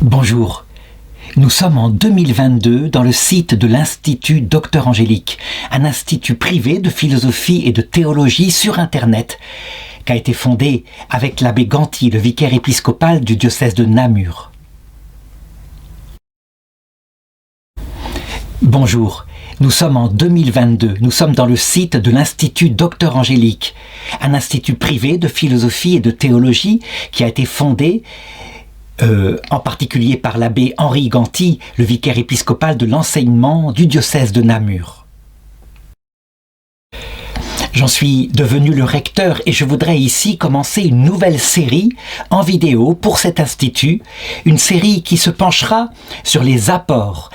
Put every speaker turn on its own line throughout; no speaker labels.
Bonjour, nous sommes en 2022 dans le site de l'Institut Docteur Angélique, un institut privé de philosophie et de théologie sur Internet qui a été fondé avec l'abbé Ganti, le vicaire épiscopal du diocèse de Namur. Bonjour, nous sommes en 2022, nous sommes dans le site de l'Institut Docteur Angélique, un institut privé de philosophie et de théologie qui a été fondé en particulier par l'abbé Henri Ganti, le vicaire épiscopal de l'enseignement du diocèse de Namur. J'en suis devenu le recteur et je voudrais ici commencer une nouvelle série en vidéo pour cet institut, une série qui se penchera sur les apports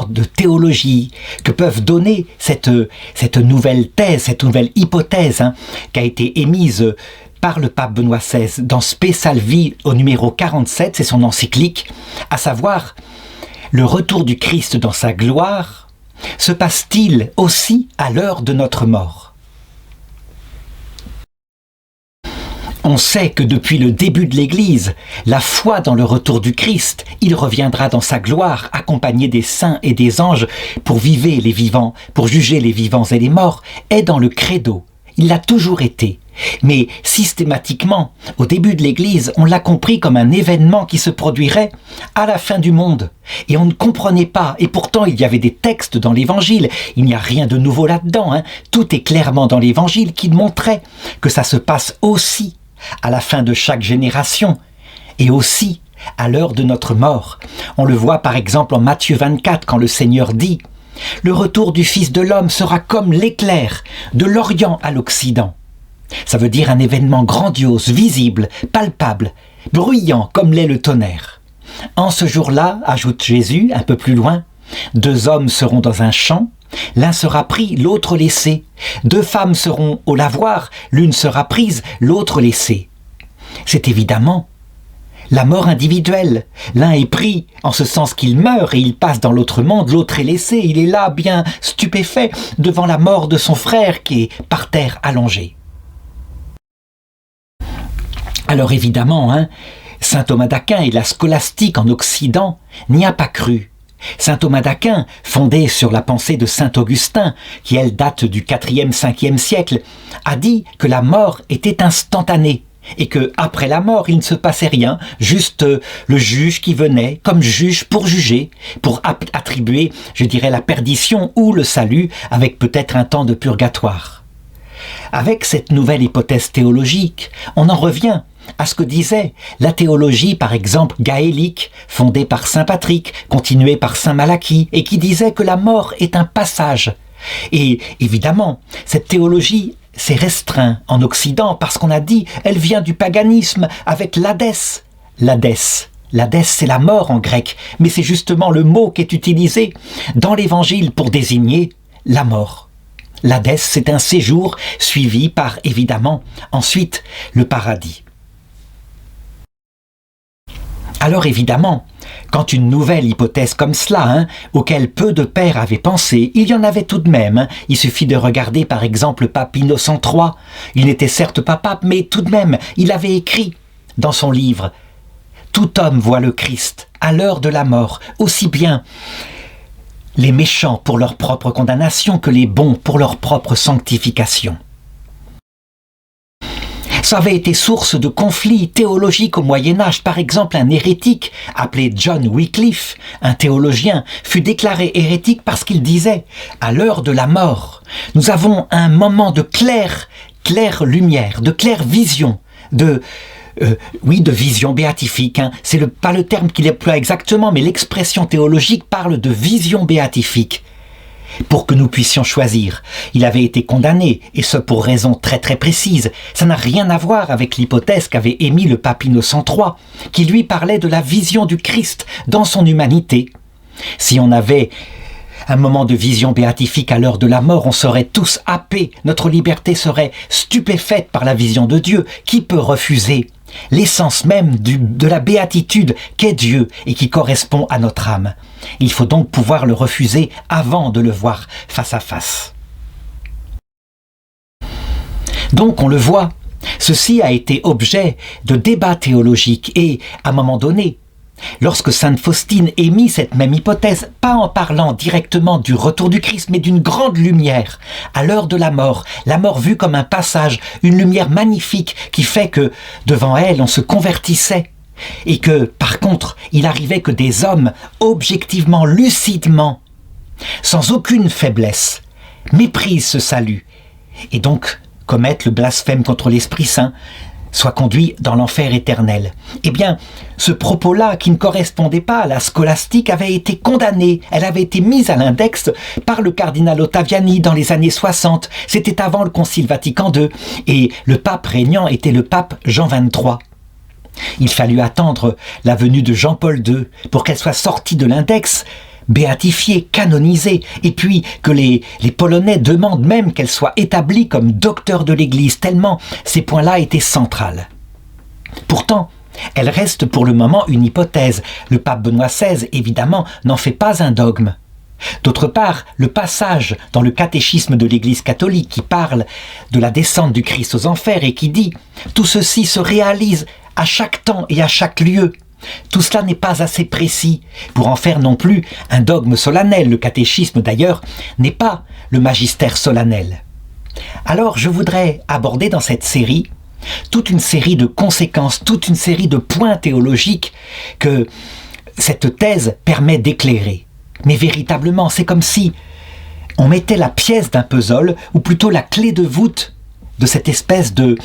de théologie que peuvent donner cette nouvelle thèse, cette nouvelle hypothèse qui a été émise par le pape Benoît XVI dans Spe Salvi au numéro 47, c'est son encyclique, à savoir le retour du Christ dans sa gloire, se passe-t-il aussi à l'heure de notre mort? On sait que depuis le début de l'Église, la foi dans le retour du Christ, il reviendra dans sa gloire, accompagné des saints et des anges pour juger les vivants et les morts, est dans le credo. Il l'a toujours été. Mais systématiquement, au début de l'Église, on l'a compris comme un événement qui se produirait à la fin du monde. Et on ne comprenait pas. Et pourtant, il y avait des textes dans l'Évangile. Il n'y a rien de nouveau là-dedans. Tout est clairement dans l'Évangile qui montrait que ça se passe aussi à la fin de chaque génération et aussi à l'heure de notre mort. On le voit par exemple en Matthieu 24 quand le Seigneur dit « Le retour du Fils de l'homme sera comme l'éclair de l'Orient à l'Occident ». Ça veut dire un événement grandiose, visible, palpable, bruyant comme l'est le tonnerre. En ce jour-là, ajoute Jésus un peu plus loin, 2 hommes seront dans un champ, l'un sera pris, l'autre laissé. 2 femmes seront au lavoir, l'une sera prise, l'autre laissée. C'est évidemment la mort individuelle. L'un est pris en ce sens qu'il meurt et il passe dans l'autre monde, l'autre est laissé. Il est là, bien stupéfait, devant la mort de son frère qui est par terre allongé. Alors évidemment, saint Thomas d'Aquin et la scolastique en Occident n'y a pas cru. Saint Thomas d'Aquin, fondé sur la pensée de saint Augustin, qui elle date du 4e, 5e siècle, a dit que la mort était instantanée et que après la mort, il ne se passait rien, juste le juge qui venait comme juge pour juger, pour attribuer, je dirais, la perdition ou le salut avec peut-être un temps de purgatoire. Avec cette nouvelle hypothèse théologique, on en revient à ce que disait la théologie, par exemple, gaélique, fondée par saint Patrick, continuée par saint Malachie, et qui disait que la mort est un passage. Et évidemment, cette théologie s'est restreinte en Occident parce qu'on a dit elle vient du paganisme avec l'Hadès. L'Hadès, c'est la mort en grec, mais c'est justement le mot qui est utilisé dans l'Évangile pour désigner la mort. L'Hadès, c'est un séjour suivi par, évidemment, ensuite le paradis. Alors évidemment, quand une nouvelle hypothèse comme cela, auquel peu de pères avaient pensé, il y en avait tout de même. Il suffit de regarder par exemple le pape Innocent III. Il n'était certes pas pape, mais tout de même, il avait écrit dans son livre « Tout homme voit le Christ à l'heure de la mort, aussi bien les méchants pour leur propre condamnation que les bons pour leur propre sanctification ». Ça avait été source de conflits théologiques au Moyen-Âge. Par exemple, un hérétique appelé John Wycliffe, un théologien, fut déclaré hérétique parce qu'il disait « À l'heure de la mort, nous avons un moment de claire lumière, de claire vision, de vision béatifique. C'est pas le terme qu'il emploie exactement, mais l'expression théologique parle de vision béatifique. Pour que nous puissions choisir. Il avait été condamné, et ce pour raison très très précise. Ça n'a rien à voir avec l'hypothèse qu'avait émis le pape Innocent III, qui lui parlait de la vision du Christ dans son humanité. Si on avait un moment de vision béatifique à l'heure de la mort, on serait tous happés, notre liberté serait stupéfaite par la vision de Dieu. Qui peut refuser l'essence même de la béatitude qu'est Dieu et qui correspond à notre âme? Il faut donc pouvoir le refuser avant de le voir face à face. Donc on le voit, ceci a été objet de débats théologiques et, à un moment donné, lorsque sainte Faustine émit cette même hypothèse, pas en parlant directement du retour du Christ, mais d'une grande lumière, à l'heure de la mort vue comme un passage, une lumière magnifique qui fait que, devant elle, on se convertissait, et que, par contre, il arrivait que des hommes, objectivement, lucidement, sans aucune faiblesse, méprisent ce salut, et donc commettent le blasphème contre l'Esprit Saint, soit conduit dans l'enfer éternel. Eh bien, ce propos-là, qui ne correspondait pas à la scolastique, avait été condamné. Elle avait été mise à l'index par le cardinal Ottaviani dans les années 60. C'était avant le Concile Vatican II. Et le pape régnant était le pape Jean XXIII. Il fallut attendre la venue de Jean-Paul II pour qu'elle soit sortie de l'index, béatifiée, canonisée, et puis que les Polonais demandent même qu'elle soit établie comme docteur de l'Église, tellement ces points-là étaient centrales. Pourtant, elle reste pour le moment une hypothèse. Le pape Benoît XVI, évidemment, n'en fait pas un dogme. D'autre part, le passage dans le catéchisme de l'Église catholique qui parle de la descente du Christ aux enfers et qui dit « Tout ceci se réalise à chaque temps et à chaque lieu ». Tout cela n'est pas assez précis pour en faire non plus un dogme solennel. Le catéchisme, d'ailleurs, n'est pas le magistère solennel. Alors, je voudrais aborder dans cette série toute une série de conséquences, toute une série de points théologiques que cette thèse permet d'éclairer. Mais véritablement, c'est comme si on mettait la pièce d'un puzzle, ou plutôt la clé de voûte de cette espèce de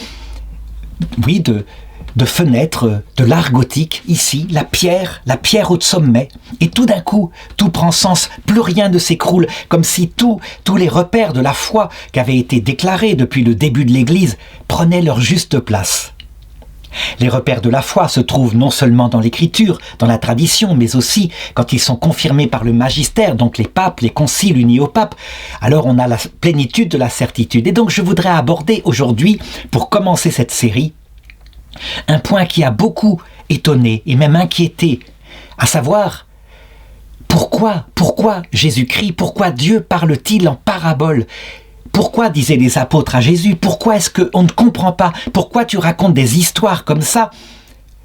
fenêtre de l'art gothique, ici, la pierre au sommet, et tout d'un coup, tout prend sens, plus rien ne s'écroule, comme si tous les repères de la foi qui avaient été déclarés depuis le début de l'Église prenaient leur juste place. Les repères de la foi se trouvent non seulement dans l'écriture, dans la tradition, mais aussi quand ils sont confirmés par le magistère, donc les papes, les conciles unis au pape, alors on a la plénitude de la certitude. Et donc je voudrais aborder aujourd'hui, pour commencer cette série, un point qui a beaucoup étonné et même inquiété, à savoir pourquoi Jésus-Christ, pourquoi Dieu parle-t-il en parabole? Pourquoi disaient les apôtres à Jésus? Pourquoi est-ce qu'on ne comprend pas? Pourquoi tu racontes des histoires comme ça?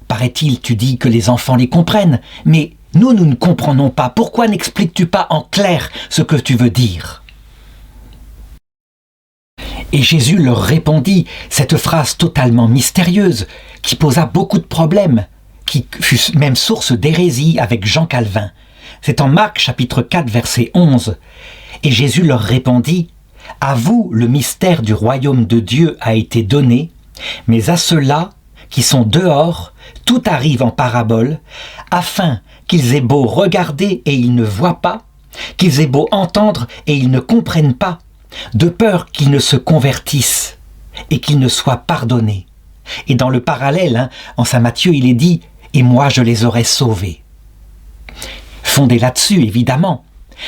Paraît-il, tu dis que les enfants les comprennent, mais nous ne comprenons pas. Pourquoi n'expliques-tu pas en clair ce que tu veux dire? Et Jésus leur répondit, cette phrase totalement mystérieuse, qui posa beaucoup de problèmes, qui fut même source d'hérésie avec Jean Calvin. C'est en Marc chapitre 4 verset 11. Et Jésus leur répondit, « À vous le mystère du royaume de Dieu a été donné, mais à ceux-là qui sont dehors, tout arrive en parabole, afin qu'ils aient beau regarder et ils ne voient pas, qu'ils aient beau entendre et ils ne comprennent pas, de peur qu'ils ne se convertissent et qu'ils ne soient pardonnés. » Et dans le parallèle, en Saint Matthieu, il est dit « Et moi je les aurais sauvés ». Fondé là-dessus, évidemment,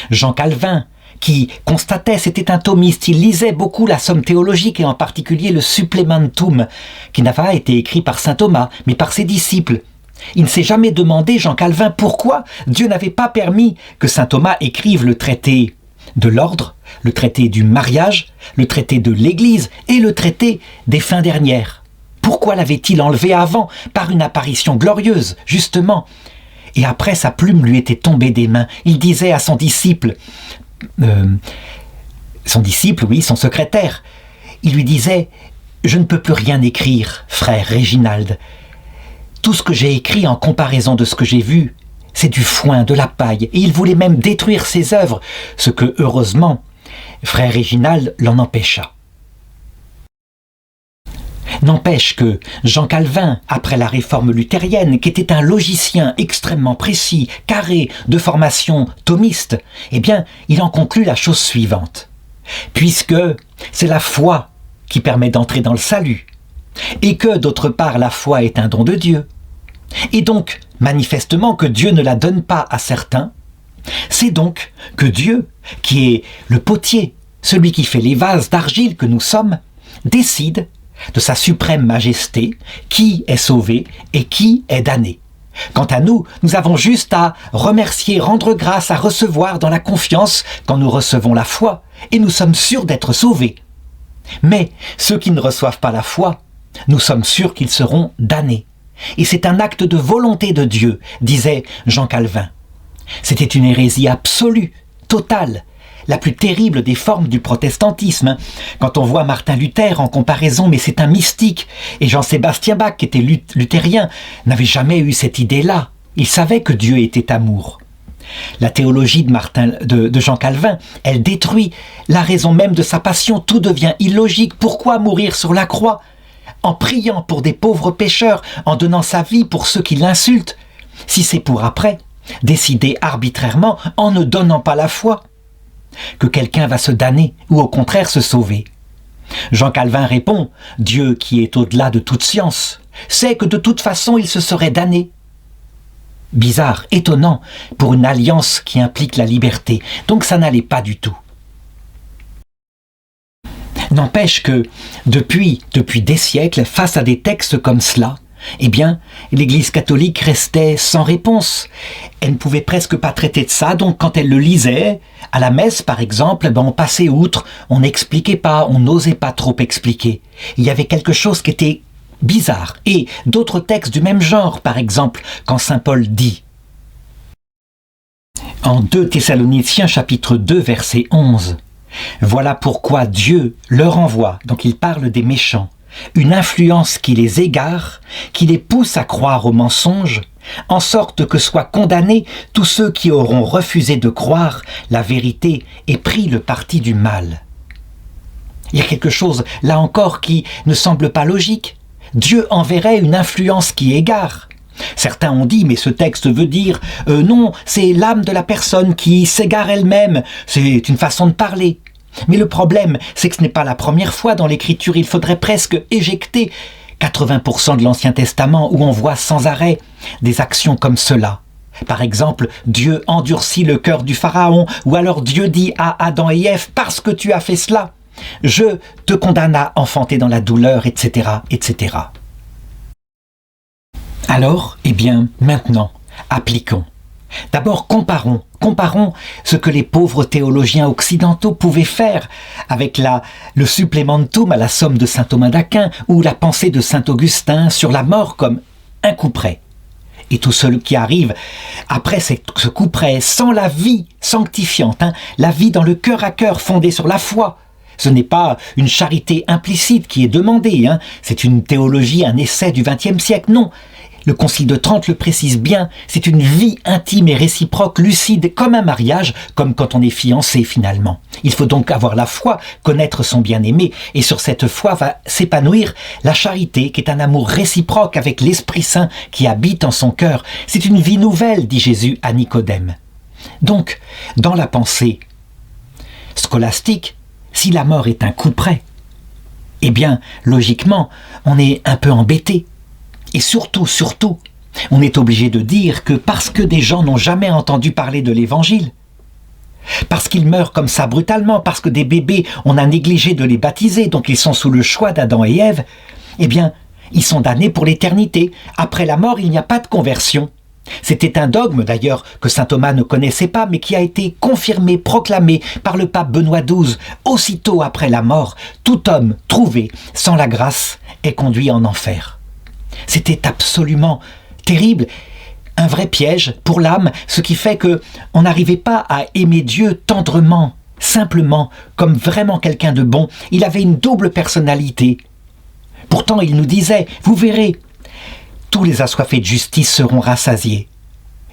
Jean Calvin, qui constatait, c'était un thomiste, il lisait beaucoup la Somme théologique et en particulier le Supplementum, qui n'a pas été écrit par saint Thomas, mais par ses disciples. Il ne s'est jamais demandé, Jean Calvin, pourquoi Dieu n'avait pas permis que saint Thomas écrive le traité de l'ordre, le traité du mariage, le traité de l'Église et le traité des fins dernières. Pourquoi l'avait-il enlevé avant, par une apparition glorieuse, justement? Et après, sa plume lui était tombée des mains. Il disait à son disciple, son secrétaire, il lui disait « Je ne peux plus rien écrire, frère Réginald. Tout ce que j'ai écrit en comparaison de ce que j'ai vu, c'est du foin, de la paille. » Et il voulait même détruire ses œuvres, ce que, heureusement, frère Réginald l'en empêcha. N'empêche que Jean Calvin, après la réforme luthérienne, qui était un logicien extrêmement précis, carré, de formation thomiste, eh bien, il en conclut la chose suivante. Puisque c'est la foi qui permet d'entrer dans le salut, et que, d'autre part, la foi est un don de Dieu, et donc, manifestement, que Dieu ne la donne pas à certains, c'est donc que Dieu, qui est le potier, celui qui fait les vases d'argile que nous sommes, décide de sa suprême majesté, qui est sauvé et qui est damné. Quant à nous, nous avons juste à remercier, rendre grâce, à recevoir dans la confiance quand nous recevons la foi, et nous sommes sûrs d'être sauvés. Mais ceux qui ne reçoivent pas la foi, nous sommes sûrs qu'ils seront damnés. Et c'est un acte de volonté de Dieu, disait Jean Calvin. C'était une hérésie absolue, totale, la plus terrible des formes du protestantisme. Quand on voit Martin Luther en comparaison, mais c'est un mystique. Et Jean-Sébastien Bach, qui était luthérien, n'avait jamais eu cette idée-là. Il savait que Dieu était amour. La théologie de Jean Calvin, elle détruit la raison même de sa passion. Tout devient illogique. Pourquoi mourir sur la croix en priant pour des pauvres pécheurs, en donnant sa vie pour ceux qui l'insultent, si c'est pour après décider arbitrairement en ne donnant pas la foi que quelqu'un va se damner ou au contraire se sauver? Jean Calvin répond: Dieu, qui est au-delà de toute science, sait que de toute façon il se serait damné. Bizarre, étonnant, pour une alliance qui implique la liberté. Donc ça n'allait pas du tout. N'empêche que, depuis des siècles, face à des textes comme cela, eh bien, l'Église catholique restait sans réponse. Elle ne pouvait presque pas traiter de ça, donc quand elle le lisait, à la messe par exemple, on passait outre, on n'expliquait pas, on n'osait pas trop expliquer. Il y avait quelque chose qui était bizarre. Et d'autres textes du même genre, par exemple, quand saint Paul dit en 2 Thessaloniciens chapitre 2 verset 11, « Voilà pourquoi Dieu leur envoie, donc il parle des méchants, une influence qui les égare, qui les pousse à croire aux mensonges, en sorte que soient condamnés tous ceux qui auront refusé de croire la vérité et pris le parti du mal. » Il y a quelque chose, là encore, qui ne semble pas logique. Dieu enverrait une influence qui égare. Certains ont dit, mais ce texte veut dire non, c'est l'âme de la personne qui s'égare elle-même, c'est une façon de parler. Mais le problème, c'est que ce n'est pas la première fois dans l'Écriture, il faudrait presque éjecter 80% de l'Ancien Testament où on voit sans arrêt des actions comme cela. Par exemple, Dieu endurcit le cœur du Pharaon, ou alors Dieu dit à Adam et Ève, parce que tu as fait cela, je te condamne à enfanter dans la douleur, etc., etc. Alors, eh bien, maintenant, appliquons. D'abord, comparons ce que les pauvres théologiens occidentaux pouvaient faire avec le supplementum à la somme de saint Thomas d'Aquin ou la pensée de saint Augustin sur la mort comme un coup près. Et tout ce qui arrive après ce coup près, sans la vie sanctifiante, la vie dans le cœur à cœur fondée sur la foi. Ce n'est pas une charité implicite qui est demandée, c'est une théologie, un essai du XXe siècle, non. Le Concile de Trente le précise bien, c'est une vie intime et réciproque, lucide, comme un mariage, comme quand on est fiancé finalement. Il faut donc avoir la foi, connaître son bien-aimé, et sur cette foi va s'épanouir la charité, qui est un amour réciproque avec l'Esprit Saint qui habite en son cœur. C'est une vie nouvelle, dit Jésus à Nicodème. Donc, dans la pensée scolastique, si la mort est un coup près, eh bien, logiquement, on est un peu embêté. Et surtout, on est obligé de dire que parce que des gens n'ont jamais entendu parler de l'Évangile, parce qu'ils meurent comme ça brutalement, parce que des bébés, on a négligé de les baptiser, donc ils sont sous le choix d'Adam et Ève, eh bien, ils sont damnés pour l'éternité. Après la mort, il n'y a pas de conversion. C'était un dogme d'ailleurs que saint Thomas ne connaissait pas, mais qui a été confirmé, proclamé par le pape Benoît XII. Aussitôt après la mort, tout homme trouvé sans la grâce est conduit en enfer. C'était absolument terrible, un vrai piège pour l'âme, ce qui fait qu'on n'arrivait pas à aimer Dieu tendrement, simplement, comme vraiment quelqu'un de bon. Il avait une double personnalité. Pourtant, il nous disait, vous verrez, tous les assoiffés de justice seront rassasiés.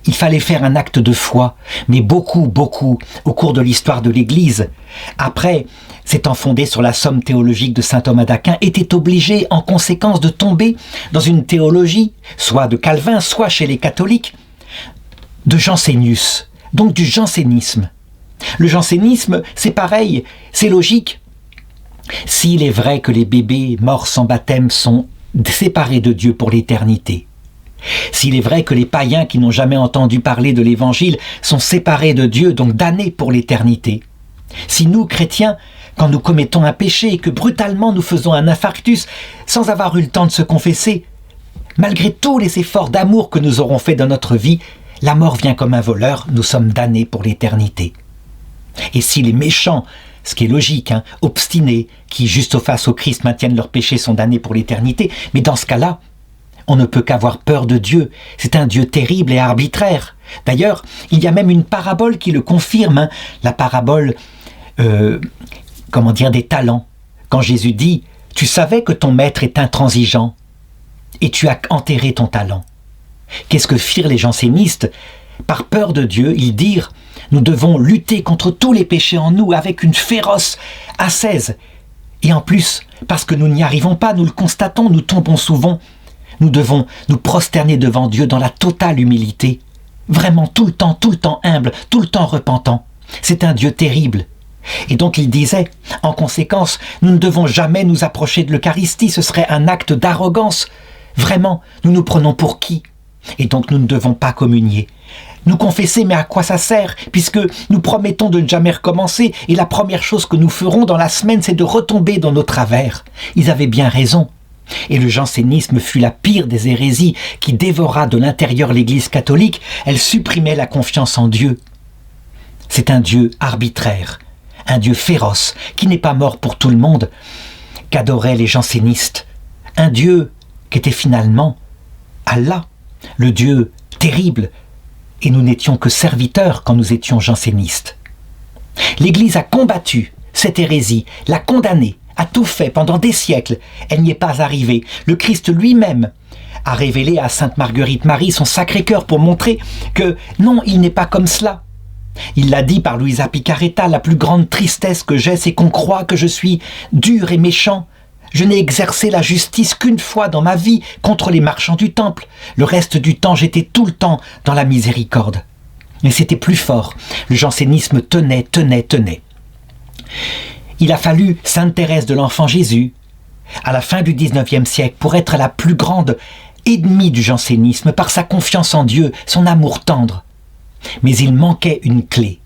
Il fallait faire un acte de foi, mais beaucoup, au cours de l'histoire de l'Église, après, s'étant fondé sur la somme théologique de saint Thomas d'Aquin, était obligé, en conséquence, de tomber dans une théologie, soit de Calvin, soit chez les catholiques, de Jansénius, donc du jansénisme. Le jansénisme, c'est pareil, c'est logique. S'il est vrai que les bébés morts sans baptême sont séparés de Dieu pour l'éternité, s'il est vrai que les païens qui n'ont jamais entendu parler de l'Évangile sont séparés de Dieu, donc damnés pour l'éternité, si nous, chrétiens, quand nous commettons un péché et que brutalement nous faisons un infarctus sans avoir eu le temps de se confesser, malgré tous les efforts d'amour que nous aurons faits dans notre vie, la mort vient comme un voleur, nous sommes damnés pour l'éternité. Et si les méchants, ce qui est logique, obstinés, qui juste face au Christ maintiennent leur péché, sont damnés pour l'éternité, mais dans ce cas-là, On ne peut qu'avoir peur de Dieu. C'est un Dieu terrible et arbitraire. D'ailleurs, il y a même une parabole qui le confirme, hein, la parabole des talents. Quand Jésus dit « Tu savais que ton maître est intransigeant et tu as enterré ton talent. » Qu'est-ce que firent les jansénistes? Par peur de Dieu, ils dirent « Nous devons lutter contre tous les péchés en nous avec une féroce ascèse. » Et en plus, parce que nous n'y arrivons pas, nous le constatons, nous tombons souvent. Nous devons nous prosterner devant Dieu dans la totale humilité. Vraiment tout le temps humble, tout le temps repentant. C'est un Dieu terrible. Et donc il disait, en conséquence, nous ne devons jamais nous approcher de l'Eucharistie, ce serait un acte d'arrogance. Vraiment, nous nous prenons pour qui? Et donc nous ne devons pas communier. Nous confesser, mais à quoi ça sert? Puisque nous promettons de ne jamais recommencer, et la première chose que nous ferons dans la semaine, c'est de retomber dans nos travers. Ils avaient bien raison. Et le jansénisme fut la pire des hérésies qui dévora de l'intérieur l'Église catholique. Elle supprimait la confiance en Dieu. C'est un Dieu arbitraire, un Dieu féroce, qui n'est pas mort pour tout le monde, qu'adoraient les jansénistes. Un Dieu qui était finalement Allah, le Dieu terrible, et nous n'étions que serviteurs quand nous étions jansénistes. L'Église a combattu cette hérésie, l'a condamnée, a tout fait pendant des siècles. Elle n'y est pas arrivée. Le Christ lui-même a révélé à Sainte Marguerite Marie son Sacré-Cœur pour montrer que non, il n'est pas comme cela. Il l'a dit par Luisa Picaretta, la plus grande tristesse que j'ai, c'est qu'on croit que je suis dur et méchant. Je n'ai exercé la justice qu'une fois dans ma vie contre les marchands du temple. Le reste du temps, j'étais tout le temps dans la miséricorde. Mais c'était plus fort. Le jansénisme tenait. Il a fallu Sainte Thérèse de l'Enfant Jésus, à la fin du XIXe siècle, pour être la plus grande ennemie du jansénisme par sa confiance en Dieu, son amour tendre. Mais il manquait une clé.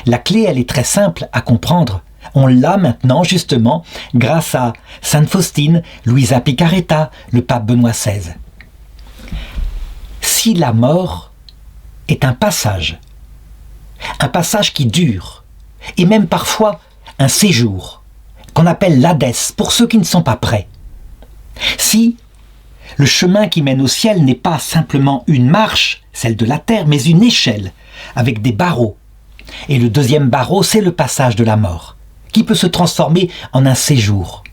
La clé, elle est très simple à comprendre. On l'a maintenant, justement, grâce à Sainte Faustine, Luisa Picaretta, le pape Benoît XVI. Si la mort est un passage qui dure, et même parfois un séjour, qu'on appelle l'Hadès, pour ceux qui ne sont pas prêts. Si le chemin qui mène au ciel n'est pas simplement une marche, celle de la terre, mais une échelle, avec des barreaux. Et le deuxième barreau, c'est le passage de la mort, qui peut se transformer en un séjour.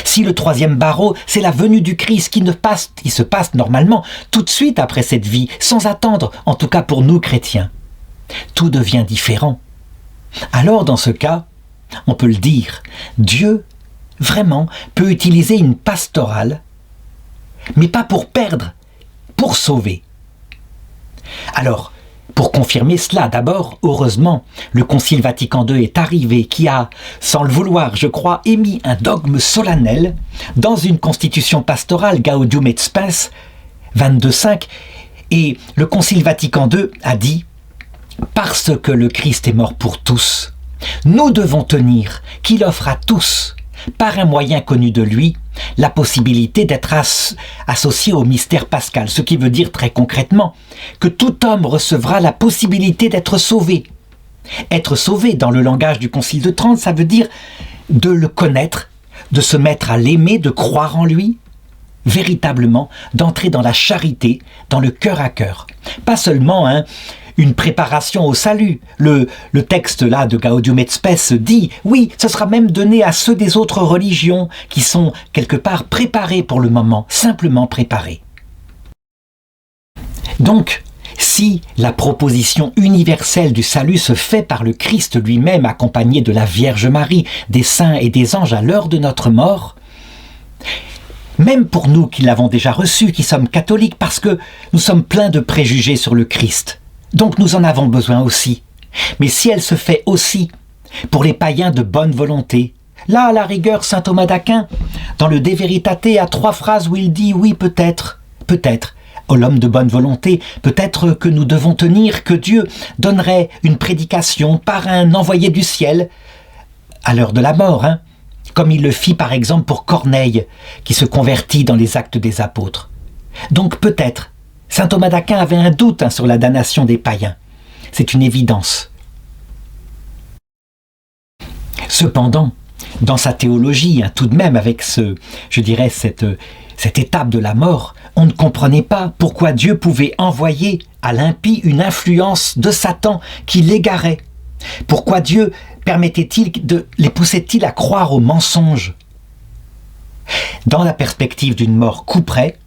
Si le troisième barreau, c'est la venue du Christ qui se passe normalement tout de suite après cette vie, sans attendre, en tout cas pour nous chrétiens, tout devient différent. Alors dans ce cas, on peut le dire, Dieu, vraiment, peut utiliser une pastorale, mais pas pour perdre, pour sauver. Alors, pour confirmer cela, d'abord, heureusement, le Concile Vatican II est arrivé, qui a, sans le vouloir, je crois, émis un dogme solennel dans une constitution pastorale, Gaudium et Spes, 22.5, et le Concile Vatican II a dit « Parce que le Christ est mort pour tous, nous devons tenir qu'il offre à tous, par un moyen connu de lui, la possibilité d'être associé au mystère pascal, ce qui veut dire très concrètement que tout homme recevra la possibilité d'être sauvé. Être sauvé, dans le langage du Concile de Trente, ça veut dire de le connaître, de se mettre à l'aimer, de croire en lui, véritablement, d'entrer dans la charité, dans le cœur à cœur. Pas seulement une préparation au salut. Le texte là de Gaudium et Spes dit, oui, ce sera même donné à ceux des autres religions qui sont quelque part préparés pour le moment, simplement préparés. Donc, si la proposition universelle du salut se fait par le Christ lui-même, accompagné de la Vierge Marie, des saints et des anges à l'heure de notre mort, même pour nous qui l'avons déjà reçu, qui sommes catholiques, parce que nous sommes pleins de préjugés sur le Christ, donc nous en avons besoin aussi. Mais si elle se fait aussi pour les païens de bonne volonté, là, à la rigueur, saint Thomas d'Aquin, dans le De Veritate, a 3 phrases où il dit « oui, peut-être, oh, l'homme de bonne volonté, peut-être que nous devons tenir que Dieu donnerait une prédication par un envoyé du ciel à l'heure de la mort, comme il le fit par exemple pour Corneille, qui se convertit dans les Actes des Apôtres. Donc peut-être, saint Thomas d'Aquin avait un doute sur la damnation des païens. C'est une évidence. Cependant, dans sa théologie, tout de même, avec cette étape de la mort, on ne comprenait pas pourquoi Dieu pouvait envoyer à l'impie une influence de Satan qui l'égarait. Pourquoi Dieu les poussait-il à croire au mensonge? Dans la perspective d'une mort couperet,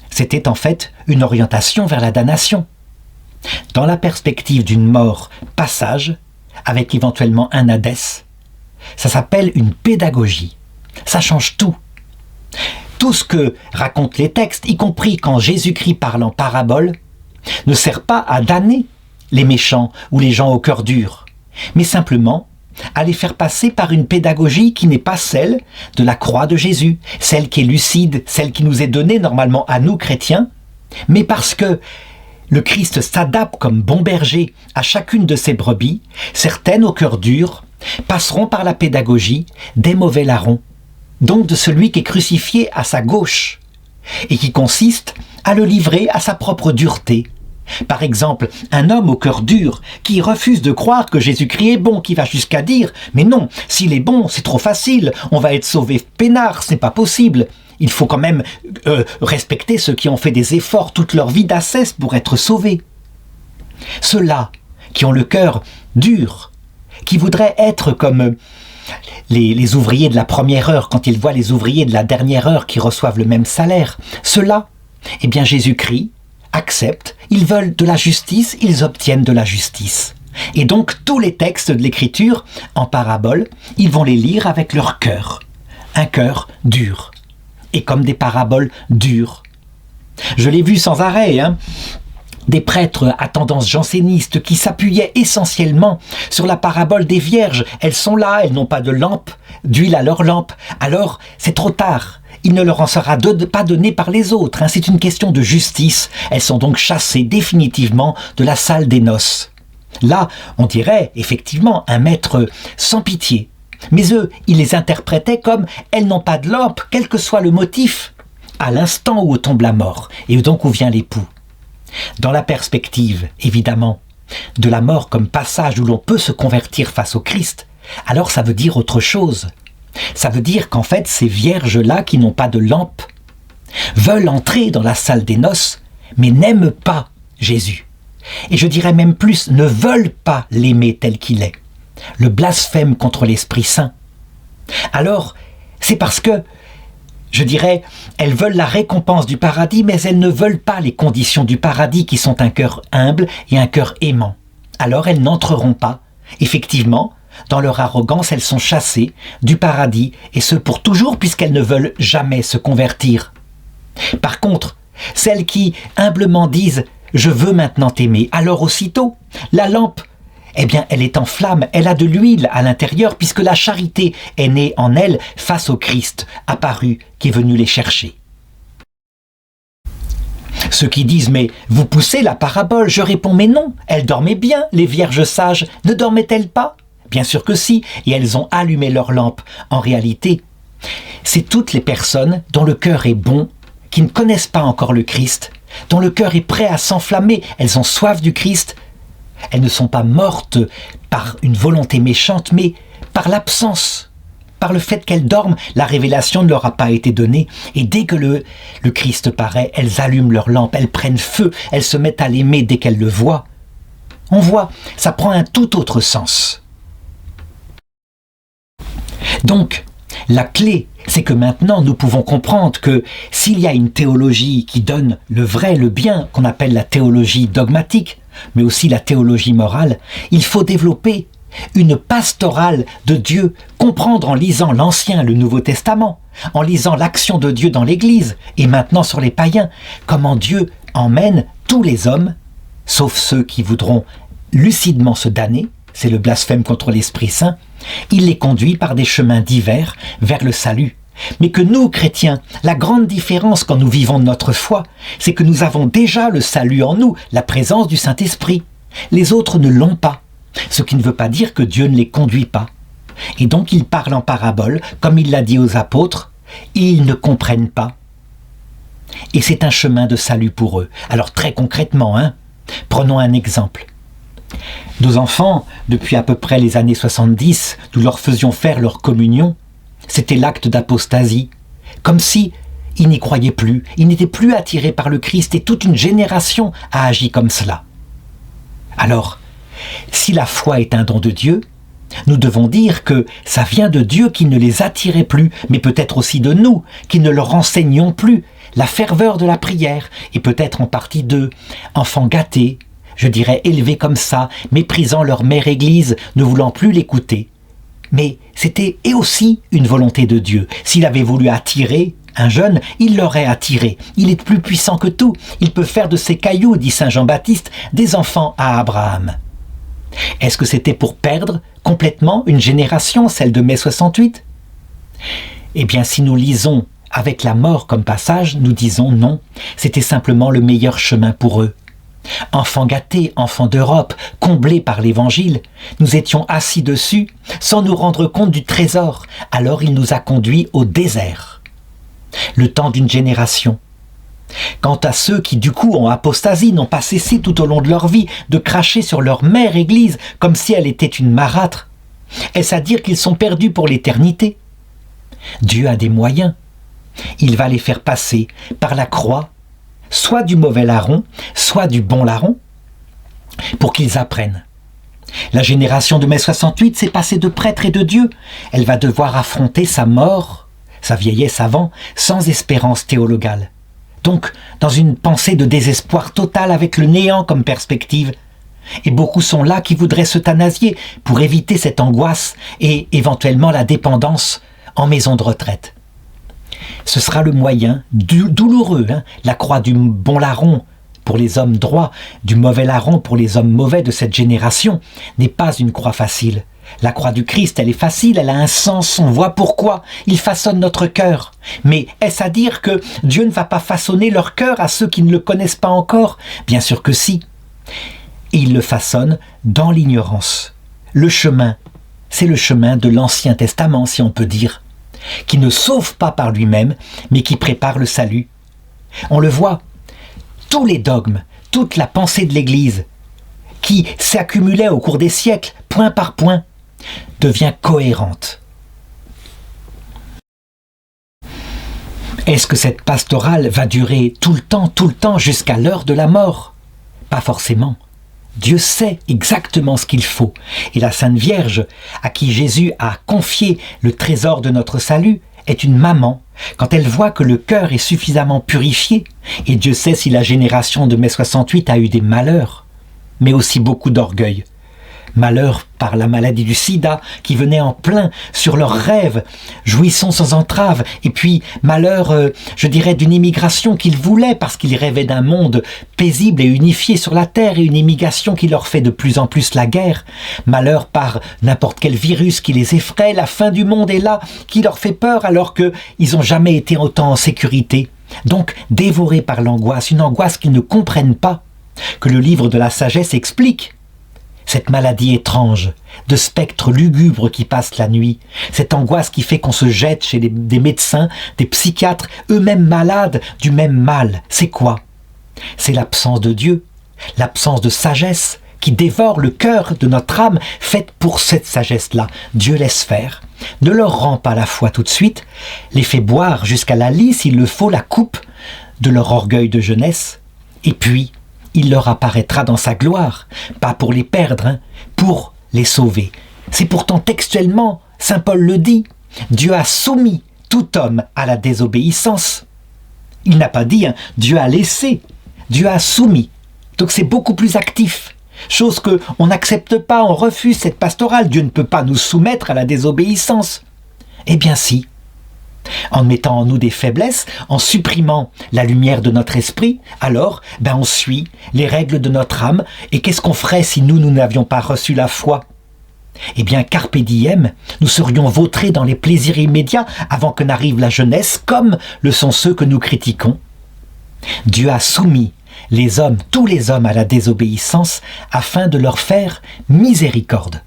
c'était en fait une orientation vers la damnation. Dans la perspective d'une mort passage, avec éventuellement un Hadès, ça s'appelle une pédagogie. Ça change tout. Tout ce que racontent les textes, y compris quand Jésus-Christ parle en parabole, ne sert pas à damner les méchants ou les gens au cœur dur, mais simplement à les faire passer par une pédagogie qui n'est pas celle de la croix de Jésus, celle qui est lucide, celle qui nous est donnée normalement à nous chrétiens, mais parce que le Christ s'adapte comme bon berger à chacune de ses brebis, certaines au cœur dur passeront par la pédagogie des mauvais larrons, donc de celui qui est crucifié à sa gauche, et qui consiste à le livrer à sa propre dureté. Par exemple, un homme au cœur dur qui refuse de croire que Jésus-Christ est bon, qui va jusqu'à dire « Mais non, s'il est bon, c'est trop facile, on va être sauvé peinard, ce n'est pas possible. Il faut quand même respecter ceux qui ont fait des efforts toute leur vie d'ascèse pour être sauvés. » Ceux-là qui ont le cœur dur, qui voudraient être comme les ouvriers de la première heure quand ils voient les ouvriers de la dernière heure qui reçoivent le même salaire, ceux-là, eh bien Jésus-Christ acceptent, ils veulent de la justice, ils obtiennent de la justice. Et donc tous les textes de l'Écriture, en parabole, ils vont les lire avec leur cœur. Un cœur dur. Et comme des paraboles dures. Je l'ai vu sans arrêt, des prêtres à tendance janséniste qui s'appuyaient essentiellement sur la parabole des vierges. Elles sont là, elles n'ont pas de lampe, d'huile à leur lampe. Alors, c'est trop tard. Il ne leur en sera pas donné par les autres. C'est une question de justice. Elles sont donc chassées définitivement de la salle des noces. Là, on dirait effectivement un maître sans pitié. Mais eux, ils les interprétaient comme « elles n'ont pas de lampe, quel que soit le motif », à l'instant où tombe la mort, et donc où vient l'époux. Dans la perspective, évidemment, de la mort comme passage où l'on peut se convertir face au Christ, alors ça veut dire autre chose. Ça veut dire qu'en fait, ces vierges-là qui n'ont pas de lampe veulent entrer dans la salle des noces, mais n'aiment pas Jésus. Et je dirais même plus, ne veulent pas l'aimer tel qu'il est. Le blasphème contre l'Esprit Saint. Alors, c'est parce que, je dirais, elles veulent la récompense du paradis, mais elles ne veulent pas les conditions du paradis qui sont un cœur humble et un cœur aimant. Alors elles n'entreront pas. Effectivement, dans leur arrogance, elles sont chassées du paradis, et ce pour toujours, puisqu'elles ne veulent jamais se convertir. Par contre, celles qui humblement disent « Je veux maintenant t'aimer », alors aussitôt, la lampe, eh bien, elle est en flamme, elle a de l'huile à l'intérieur, puisque la charité est née en elle face au Christ apparu qui est venu les chercher. Ceux qui disent « Mais vous poussez la parabole », je réponds « Mais non, elles dormaient bien, les vierges sages, ne dormaient-elles pas ?» Bien sûr que si, et elles ont allumé leur lampe. En réalité, c'est toutes les personnes dont le cœur est bon, qui ne connaissent pas encore le Christ, dont le cœur est prêt à s'enflammer, elles ont soif du Christ. Elles ne sont pas mortes par une volonté méchante, mais par l'absence, par le fait qu'elles dorment. La révélation ne leur a pas été donnée, et dès que le Christ paraît, elles allument leur lampe, elles prennent feu, elles se mettent à l'aimer dès qu'elles le voient. On voit, ça prend un tout autre sens. Donc, la clé, c'est que maintenant nous pouvons comprendre que s'il y a une théologie qui donne le vrai, le bien, qu'on appelle la théologie dogmatique, mais aussi la théologie morale, il faut développer une pastorale de Dieu, comprendre en lisant l'Ancien, le Nouveau Testament, en lisant l'action de Dieu dans l'Église, et maintenant sur les païens, comment Dieu emmène tous les hommes, sauf ceux qui voudront lucidement se damner, c'est le blasphème contre l'Esprit Saint, il les conduit par des chemins divers vers le salut. Mais que nous, chrétiens, la grande différence quand nous vivons notre foi, c'est que nous avons déjà le salut en nous, la présence du Saint-Esprit. Les autres ne l'ont pas, ce qui ne veut pas dire que Dieu ne les conduit pas. Et donc il parle en parabole, comme il l'a dit aux apôtres, ils ne comprennent pas. Et c'est un chemin de salut pour eux. Alors très concrètement, prenons un exemple. Nos enfants, depuis à peu près les années 70, nous leur faisions faire leur communion. C'était l'acte d'apostasie, comme si ils n'y croyaient plus, ils n'étaient plus attirés par le Christ et toute une génération a agi comme cela. Alors, si la foi est un don de Dieu, nous devons dire que ça vient de Dieu qui ne les attirait plus, mais peut-être aussi de nous, qui ne leur enseignons plus la ferveur de la prière, et peut-être en partie d'eux, enfants gâtés, je dirais élevés comme ça, méprisant leur mère Église, ne voulant plus l'écouter. Mais c'était et aussi une volonté de Dieu. S'il avait voulu attirer un jeune, il l'aurait attiré. Il est plus puissant que tout. Il peut faire de ces cailloux, dit saint Jean-Baptiste, des enfants à Abraham. Est-ce que c'était pour perdre complètement une génération, celle de mai 68 ? Eh bien, si nous lisons avec la mort comme passage, nous disons non, c'était simplement le meilleur chemin pour eux. Enfants gâtés, enfants d'Europe, comblés par l'Évangile, nous étions assis dessus sans nous rendre compte du trésor. Alors il nous a conduits au désert. Le temps d'une génération. Quant à ceux qui du coup ont apostasie, n'ont pas cessé tout au long de leur vie de cracher sur leur mère Église comme si elle était une marâtre, est-ce à dire qu'ils sont perdus pour l'éternité ? Dieu a des moyens. Il va les faire passer par la croix, soit du mauvais larron, soit du bon larron, pour qu'ils apprennent. La génération de mai 68 s'est passée de prêtre et de Dieu. Elle va devoir affronter sa mort, sa vieillesse avant, sans espérance théologale. Donc, dans une pensée de désespoir total avec le néant comme perspective. Et beaucoup sont là qui voudraient s'euthanasier pour éviter cette angoisse et éventuellement la dépendance en maison de retraite. Ce sera le moyen douloureux, la croix du bon larron pour les hommes droits, du mauvais larron pour les hommes mauvais de cette génération, n'est pas une croix facile. La croix du Christ, elle est facile, elle a un sens, on voit pourquoi. Il façonne notre cœur. Mais est-ce à dire que Dieu ne va pas façonner leur cœur à ceux qui ne le connaissent pas encore ? Bien sûr que si. Et il le façonne dans l'ignorance. Le chemin, c'est le chemin de l'Ancien Testament, si on peut dire, qui ne sauve pas par lui-même, mais qui prépare le salut. On le voit, tous les dogmes, toute la pensée de l'Église, qui s'accumulait au cours des siècles, point par point, devient cohérente. Est-ce que cette pastorale va durer tout le temps, jusqu'à l'heure de la mort ? Pas forcément. Dieu sait exactement ce qu'il faut. Et la Sainte Vierge, à qui Jésus a confié le trésor de notre salut, est une maman quand elle voit que le cœur est suffisamment purifié. Et Dieu sait si la génération de mai 68 a eu des malheurs, mais aussi beaucoup d'orgueil. Malheur par la maladie du sida qui venait en plein sur leurs rêves, jouissons sans entrave, et puis malheur, je dirais, d'une immigration qu'ils voulaient parce qu'ils rêvaient d'un monde paisible et unifié sur la terre et une immigration qui leur fait de plus en plus la guerre. Malheur par n'importe quel virus qui les effraie, la fin du monde est là, qui leur fait peur alors qu'ils n'ont jamais été autant en sécurité. Donc dévorés par l'angoisse, une angoisse qu'ils ne comprennent pas, que le livre de la sagesse explique. Cette maladie étrange, de spectres lugubres qui passent la nuit, cette angoisse qui fait qu'on se jette chez des médecins, des psychiatres, eux-mêmes malades du même mal, c'est quoi ? C'est l'absence de Dieu, l'absence de sagesse qui dévore le cœur de notre âme, faite pour cette sagesse-là. Dieu laisse faire, ne leur rend pas la foi tout de suite, les fait boire jusqu'à la lie, s'il le faut, la coupe de leur orgueil de jeunesse, et puis il leur apparaîtra dans sa gloire, pas pour les perdre, pour les sauver. C'est pourtant textuellement, saint Paul le dit, Dieu a soumis tout homme à la désobéissance. Il n'a pas dit, Dieu a laissé, Dieu a soumis. Donc c'est beaucoup plus actif. Chose qu'on n'accepte pas, on refuse cette pastorale. Dieu ne peut pas nous soumettre à la désobéissance. Eh bien si. En mettant en nous des faiblesses, en supprimant la lumière de notre esprit, alors on suit les règles de notre âme. Et qu'est-ce qu'on ferait si nous n'avions pas reçu la foi ? Eh bien, carpe diem, nous serions vautrés dans les plaisirs immédiats avant que n'arrive la jeunesse, comme le sont ceux que nous critiquons. Dieu a soumis les hommes, tous les hommes, à la désobéissance afin de leur faire miséricorde.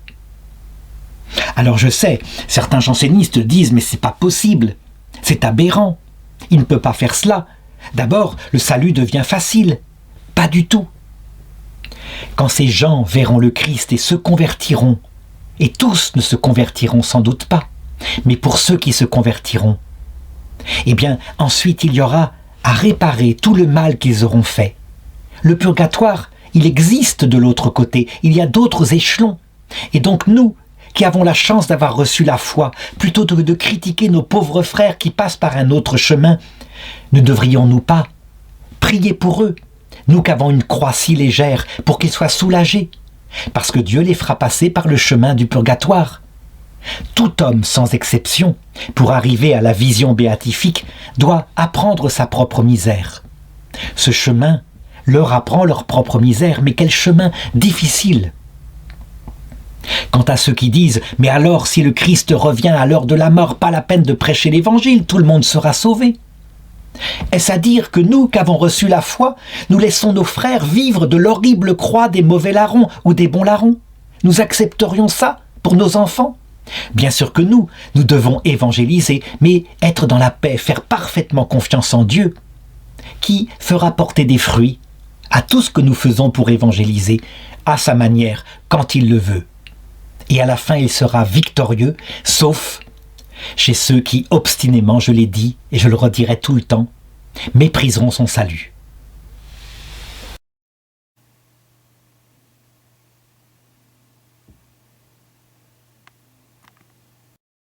Alors je sais, certains jansénistes disent « mais c'est pas possible ». C'est aberrant. Il ne peut pas faire cela. D'abord, le salut devient facile. Pas du tout. Quand ces gens verront le Christ et se convertiront, et tous ne se convertiront sans doute pas, mais pour ceux qui se convertiront, eh bien ensuite il y aura à réparer tout le mal qu'ils auront fait. Le purgatoire, il existe de l'autre côté, il y a d'autres échelons. Et donc nous, qui avons la chance d'avoir reçu la foi, plutôt que de critiquer nos pauvres frères qui passent par un autre chemin, ne devrions-nous pas prier pour eux, nous qui avons une croix si légère, pour qu'ils soient soulagés, parce que Dieu les fera passer par le chemin du purgatoire. Tout homme, sans exception, pour arriver à la vision béatifique, doit apprendre sa propre misère. Ce chemin leur apprend leur propre misère, mais quel chemin difficile! Quant à ceux qui disent « Mais alors, si le Christ revient à l'heure de la mort, pas la peine de prêcher l'Évangile, tout le monde sera sauvé ». Est-ce à dire que nous, qui avons reçu la foi, nous laissons nos frères vivre de l'horrible croix des mauvais larrons ou des bons larrons? Nous accepterions ça pour nos enfants? Bien sûr que nous devons évangéliser, mais être dans la paix, faire parfaitement confiance en Dieu, qui fera porter des fruits à tout ce que nous faisons pour évangéliser, à sa manière, quand il le veut. Et à la fin, il sera victorieux, sauf chez ceux qui, obstinément, je l'ai dit, et je le redirai tout le temps, mépriseront son salut.